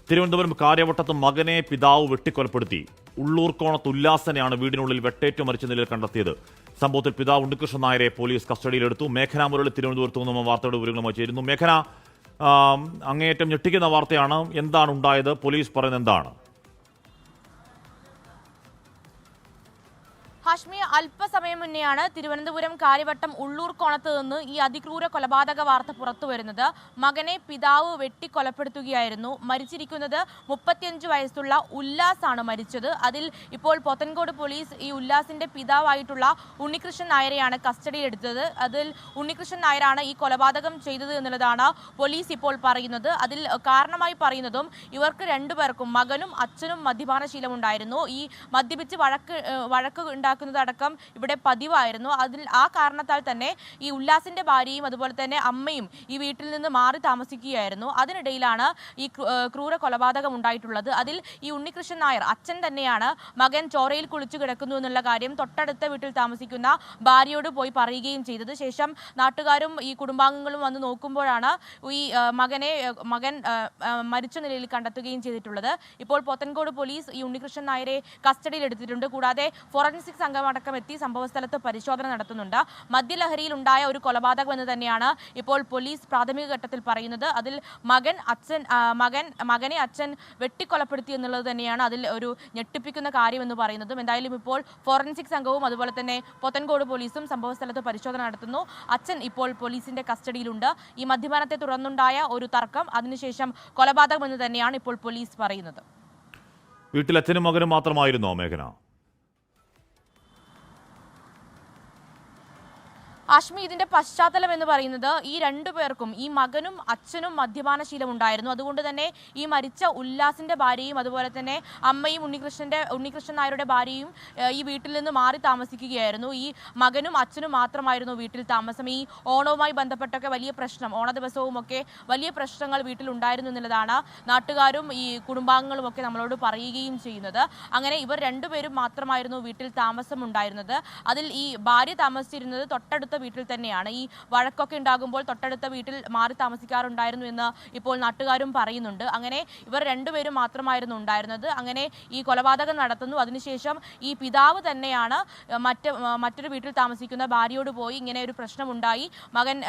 തിരുവനന്തപുരം കാര്യവട്ടത്ത് മകനെ പിതാവ് വെട്ടിക്കൊലപ്പെടുത്തി. ഉള്ളൂർക്കോണത്ത് ഉല്ലാസനെയാണ് വീടിനുള്ളിൽ വെട്ടേറ്റു മരിച്ച നിലയിൽ കണ്ടെത്തിയത്. സംഭവത്തിൽ പിതാവ് ഉണ്ണികൃഷ്ണൻ നായരെ പോലീസ് കസ്റ്റഡിയിലെടുത്തു. മേഘന മുരളി തിരുവനന്തപുരത്ത് നിന്നും വാർത്തയുടെ വിവരങ്ങളുമായി ചേരുന്നു. മേഘന, അങ്ങേയറ്റം ഞെട്ടിക്കുന്ന വാർത്തയാണ്. എന്താണ് ഉണ്ടായത്? പോലീസ് പറയുന്നത് എന്താണ്? ഹാഷ്മി, അല്പസമയം മുന്നെയാണ് തിരുവനന്തപുരം കാര്യവട്ടം ഉള്ളൂർക്കോണത്ത് നിന്ന് ഈ അതിക്രൂര കൊലപാതക വാർത്ത പുറത്തുവരുന്നത്. മകനെ പിതാവ് വെട്ടിക്കൊലപ്പെടുത്തുകയായിരുന്നു. മരിച്ചിരിക്കുന്നത് 35 വയസ്സുള്ള ഉല്ലാസാണ് മരിച്ചത്. അതിൽ ഇപ്പോൾ പോത്തൻകോട് പോലീസ് ഈ ഉല്ലാസിന്റെ പിതാവായിട്ടുള്ള ഉണ്ണികൃഷ്ണൻ നായരെയാണ് കസ്റ്റഡിയിലെടുത്തത്. അതിൽ ഉണ്ണികൃഷ്ണൻ നായരാണ് ഈ കൊലപാതകം ചെയ്തത് എന്നുള്ളതാണ് പോലീസ് ഇപ്പോൾ പറയുന്നത്. അതിൽ കാരണമായി പറയുന്നതും ഇവർക്ക് രണ്ടുപേർക്കും, മകനും അച്ഛനും, മദ്യപാനശീലമുണ്ടായിരുന്നു. ഈ മദ്യപിച്ച് വഴക്ക് ണ്ടക്കം ഇവിടെ പതിവായിരുന്നു. ആ കാരണത്താൽ തന്നെ ഈ ഉല്ലാസിന്റെ ഭാര്യയും അതുപോലെ തന്നെ അമ്മയും ഈ വീട്ടിൽ നിന്ന് മാറി താമസിക്കുകയായിരുന്നു. അതിനിടയിലാണ് ഈ ക്രൂര കൊലപാതകം ഉണ്ടായിട്ടുള്ളത്. അതിൽ ഈ ഉണ്ണികൃഷ്ണൻ നായർ അച്ഛൻ തന്നെയാണ് മകൻ ചോരയിൽ കുളിച്ചു കിടക്കുന്നു എന്നുള്ള കാര്യം തൊട്ടടുത്ത വീട്ടിൽ താമസിക്കുന്ന ഭാര്യയോട് പോയി പറയുകയും ചെയ്തത്. ശേഷം നാട്ടുകാരും ഈ കുടുംബാംഗങ്ങളും വന്ന് നോക്കുമ്പോഴാണ് ഈ മകൻ മരിച്ച നിലയിൽ കണ്ടെത്തുകയും ചെയ്തിട്ടുള്ളത്. ഇപ്പോൾ പോത്തൻകോട് പോലീസ് ഈ ഉണ്ണികൃഷ്ണൻ നായരെ കസ്റ്റഡിയിലെടുത്തിട്ടുണ്ട്. കൂടാതെ ഫോറൻസിക് സംഘമടക്കം എത്തി സംഭവസ്ഥലത്ത് പരിശോധന നടത്തുന്നുണ്ട്. മദ്യലഹരിയിൽ ഉണ്ടായ ഒരു കൊലപാതകം എന്ന് തന്നെയാണ് ഇപ്പോൾ പോലീസ് പ്രാഥമിക ഘട്ടത്തിൽ പറയുന്നത്. അതിൽ മകനെ അച്ഛൻ വെട്ടിക്കൊലപ്പെടുത്തി എന്നുള്ളത് തന്നെയാണ് അതിൽ ഒരു ഞെട്ടിപ്പിക്കുന്ന കാര്യമെന്ന് പറയുന്നതും. എന്തായാലും ഇപ്പോൾ ഫോറൻസിക് സംഘവും അതുപോലെ തന്നെ പോത്തൻകോട് പോലീസും സംഭവസ്ഥലത്ത് പരിശോധന നടത്തുന്നു. അച്ഛൻ ഇപ്പോൾ പോലീസിന്റെ കസ്റ്റഡിയിലുണ്ട്. ഈ മദ്യപാനത്തെ തുടർന്നുണ്ടായ ഒരു തർക്കം, അതിനുശേഷം കൊലപാതകം എന്ന് തന്നെയാണ് ഇപ്പോൾ പോലീസ് പറയുന്നത്. വീട്ടിൽ അച്ഛനും മകനും മാത്രമായിരുന്നോ മേഘന? ആഷ്മി, ഇതിന്റെ പശ്ചാത്തലം എന്ന് പറയുന്നത് ഈ രണ്ടുപേർക്കും, ഈ മകനും അച്ഛനും മദ്യപാനശീലം ഉണ്ടായിരുന്നു. അതുകൊണ്ട് തന്നെ ഈ മരിച്ച ഉല്ലാസിന്റെ ഭാര്യയും അതുപോലെ തന്നെ അമ്മയും ഉണ്ണികൃഷ്ണൻ നായരുടെ ഭാര്യയും ഈ വീട്ടിൽ നിന്ന് മാറി താമസിക്കുകയായിരുന്നു. ഈ മകനും അച്ഛനും മാത്രമായിരുന്നു വീട്ടിൽ താമസം. ഈ ഓണവുമായി ബന്ധപ്പെട്ടൊക്കെ വലിയ പ്രശ്നം, ഓണ ദിവസവും ഒക്കെ വലിയ പ്രശ്നങ്ങൾ വീട്ടിലുണ്ടായിരുന്നു എന്നുള്ളതാണ് നാട്ടുകാരും ഈ കുടുംബാംഗങ്ങളും ഒക്കെ നമ്മളോട് പറയുകയും ചെയ്യുന്നത്. അങ്ങനെ ഇവർ രണ്ടുപേരും മാത്രമായിരുന്നു വീട്ടിൽ താമസം ഉണ്ടായിരുന്നത്. അതിൽ ഈ ഭാര്യ താമസിച്ചിരുന്നത് തൊട്ടടുത്ത വീട്ടിൽ തന്നെയാണ്. ഈ വഴക്കൊക്കെ ഉണ്ടാകുമ്പോൾ തൊട്ടടുത്ത വീട്ടിൽ മാറി താമസിക്കാറുണ്ടായിരുന്നു എന്ന് ഇപ്പോൾ നാട്ടുകാരും പറയുന്നുണ്ട്. അങ്ങനെ ഇവർ രണ്ടുപേരും മാത്രമായിരുന്നു ഉണ്ടായിരുന്നത്. അങ്ങനെ ഈ കൊലപാതകം നടത്തുന്നു. അതിനുശേഷം ഈ പിതാവ് തന്നെയാണ് മറ്റൊരു വീട്ടിൽ താമസിക്കുന്ന ഭാര്യയോട് പോയി ഇങ്ങനെ ഒരു പ്രശ്നമുണ്ടായി, മകൻ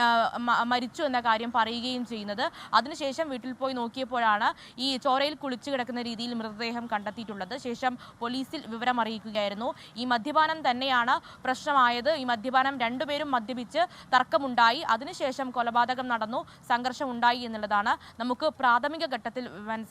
മരിച്ചു എന്ന കാര്യം പറയുകയും ചെയ്യുന്നത്. അതിനുശേഷം വീട്ടിൽ പോയി നോക്കിയപ്പോഴാണ് ഈ ചോരയിൽ കുളിച്ചു കിടക്കുന്ന രീതിയിൽ മൃതദേഹം കണ്ടെത്തിയിട്ടുള്ളത്. ശേഷം പോലീസിൽ വിവരം അറിയിക്കുകയായിരുന്നു. ഈ മദ്യപാനം തന്നെയാണ് പ്രശ്നമായത്. ഈ മദ്യപാനം രണ്ടുപേരും മദ്യപിച്ച് തർക്കമുണ്ടായി. അതിനുശേഷം കൊലപാതകം നടന്നു, സംഘർഷം ഉണ്ടായി എന്നുള്ളതാണ് നമുക്ക് പ്രാഥമിക ഘട്ടത്തിൽ മനസ്സിലാക്കുന്നത്.